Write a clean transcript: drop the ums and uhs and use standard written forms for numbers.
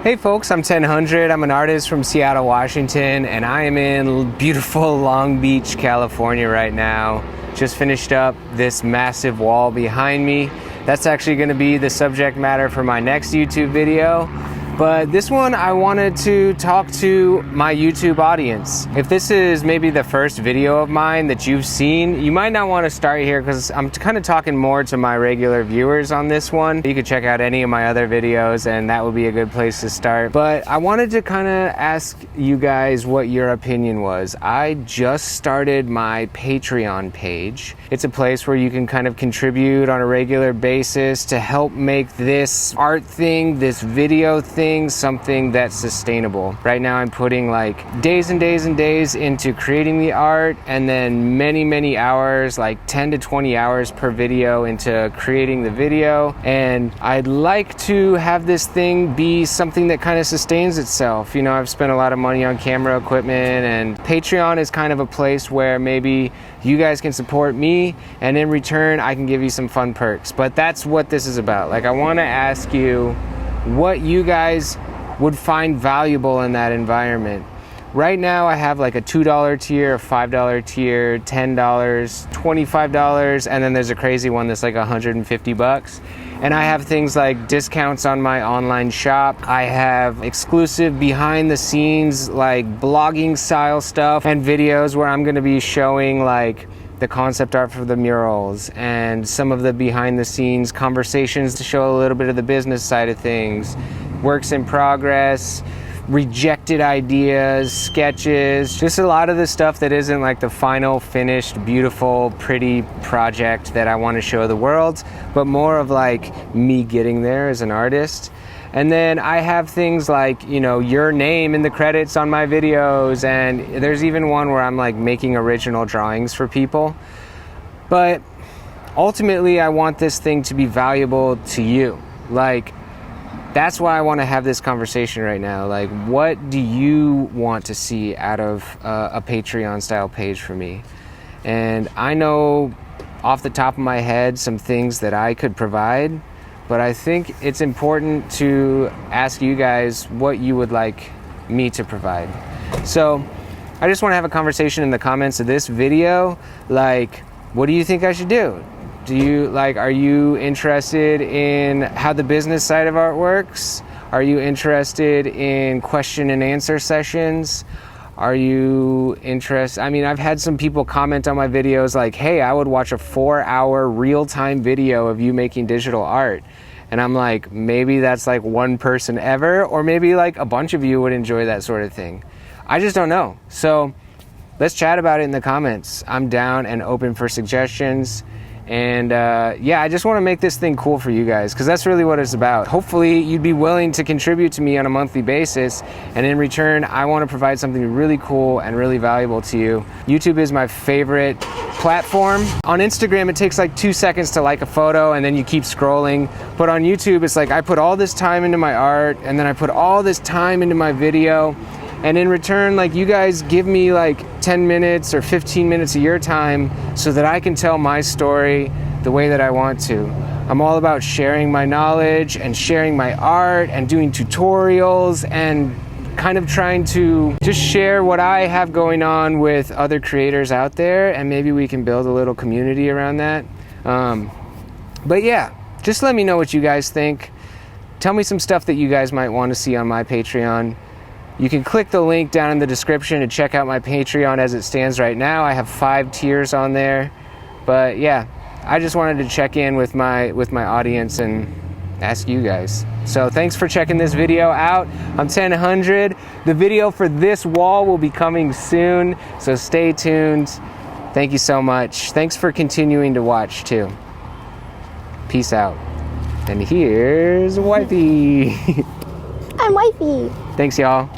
Hey folks, I'm 1000. I'm an artist from Seattle, Washington, and I am in beautiful Long Beach, California right now. Just finished up this massive wall behind me. That's actually going to be the subject matter for my next YouTube video. But this one, I wanted to talk to my YouTube audience. If this is maybe the first video of mine that you've seen, you might not want to start here because I'm kind of talking more to my regular viewers on this one. You could check out any of my other videos and that would be a good place to start. But I wanted to kind of ask you guys what your opinion was. I just started my Patreon page. It's a place where you can kind of contribute on a regular basis to help make this art thing, this video thing, something that's sustainable. Right now I'm putting like days and days and days into creating the art, and then many hours, like 10 to 20 hours per video into creating the video. And I'd like to have this thing be something that kind of sustains itself. You know, I've spent a lot of money on camera equipment, and Patreon is kind of a place where maybe you guys can support me and in return I can give you some fun perks. But that's what this is about. Like, I want to ask you what you guys would find valuable in that environment. Right now I have like a $2 tier, a $5 tier, $10, $25, and then there's a crazy one that's like $150. And I have things like discounts on my online shop. I have exclusive behind the scenes like blogging style stuff and videos where I'm going to be showing like the concept art for the murals and some of the behind the scenes conversations to show a little bit of the business side of things, works in progress, rejected ideas, sketches, just a lot of the stuff that isn't like the final finished beautiful pretty project that I want to show the world, but more of like me getting there as an artist. And then I have things like, you know, your name in the credits on my videos, and there's even one where I'm like making original drawings for people. But ultimately I want this thing to be valuable to you. Like, that's why I want to have this conversation right now. Like, what do you want to see out of a Patreon style page for me? And I know off the top of my head some things that I could provide, but I think it's important to ask you guys what you would like me to provide. So I just want to have a conversation in the comments of this video. Like, what do you think I should do? Are you interested in how the business side of art works? Are you interested in question and answer sessions? Are you interested? I mean, I've had some people comment on my videos like, hey, I would watch a 4-hour real-time video of you making digital art. And I'm like, maybe that's like one person ever, or maybe like a bunch of you would enjoy that sort of thing. I just don't know. So let's chat about it in the comments. I'm down and open for suggestions. And yeah, I just want to make this thing cool for you guys, because that's really what it's about. Hopefully you'd be willing to contribute to me on a monthly basis, and in return I want to provide something really cool and really valuable to you. YouTube is my favorite platform. On Instagram it takes like 2 seconds to like a photo and then you keep scrolling, but on YouTube it's like I put all this time into my art and then I put all this time into my video, and in return, like, you guys give me like 10 minutes or 15 minutes of your time so that I can tell my story the way that I want to. I'm all about sharing my knowledge and sharing my art and doing tutorials and kind of trying to just share what I have going on with other creators out there, and maybe we can build a little community around that. But yeah, just let me know what you guys think. Tell me some stuff that you guys might want to see on my Patreon. You can click the link down in the description to check out my Patreon as it stands right now. I have 5 tiers on there. But yeah, I just wanted to check in with my audience and ask you guys. So thanks for checking this video out. I'm 1000. The video for this wall will be coming soon, so stay tuned. Thank you so much. Thanks for continuing to watch too. Peace out. And here's wifey. I'm wifey. Thanks, y'all.